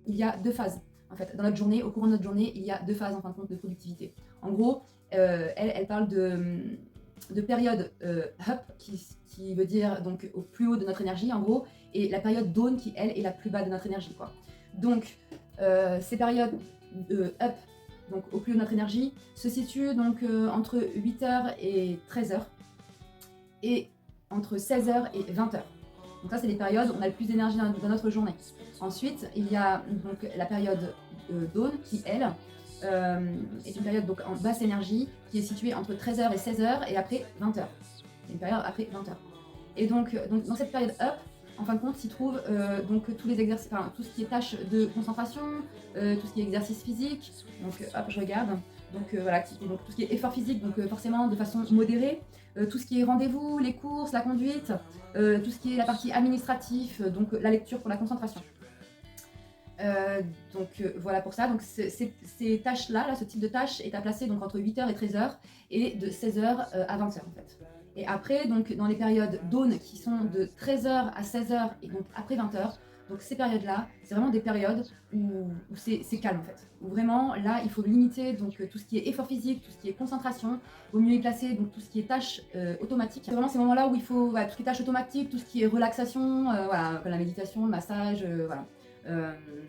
il y a deux phases. En fait, dans notre journée, au cours de notre journée, il y a deux phases en fin de compte de productivité. En gros, elle parle de période up, qui veut dire donc au plus haut de notre énergie, en gros, et la période down qui, elle, est la plus bas de notre énergie, quoi. Donc, ces périodes up, donc au plus haut de notre énergie, se situent donc entre 8h et 13h, et entre 16h et 20h. Donc ça, c'est les périodes où on a le plus d'énergie dans notre journée. Ensuite, il y a donc la période dawn qui, elle, est une période donc en basse énergie qui est située entre 13h et 16h et après 20h. C'est une période après 20h. Et donc dans cette période up, en fin de compte, s'y trouve donc tous les exercices, enfin tout ce qui est tâches de concentration, tout ce qui est exercice physique. Donc hop, je regarde. Donc voilà, donc tout ce qui est effort physique, donc forcément de façon modérée. Tout ce qui est rendez-vous, les courses, la conduite, tout ce qui est la partie administrative, donc la lecture pour la concentration. Voilà pour ça. Donc ces tâches-là, ce type de tâche est à placer donc entre 8h et 13h et de 16h à 20h en fait. Et après, donc dans les périodes dawn qui sont de 13h à 16h et donc après 20h, donc ces périodes-là, c'est vraiment des périodes où c'est calme en fait. Où vraiment là, il faut limiter donc tout ce qui est effort physique, tout ce qui est concentration, au mieux y placer donc tout ce qui est tâches automatiques. C'est vraiment ces moments-là où il faut tout ce qui est tâches automatiques, tout ce qui est relaxation, voilà, comme la méditation, le massage, voilà.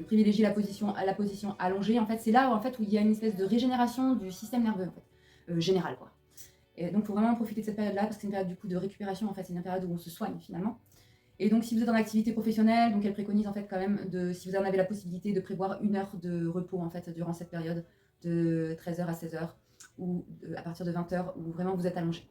Privilégier la position allongée. En fait, c'est là où, où il y a une espèce de régénération du système nerveux en fait, général, quoi. Et donc, il faut vraiment profiter de cette période-là parce que c'est une période du coup de récupération. En fait, c'est une période où on se soigne finalement. Et donc, si vous êtes en activité professionnelle, donc elle préconise en fait quand même si vous en avez la possibilité, de prévoir 1 heure de repos en fait durant cette période de 13h à 16h ou à partir de 20h où vraiment vous êtes allongé.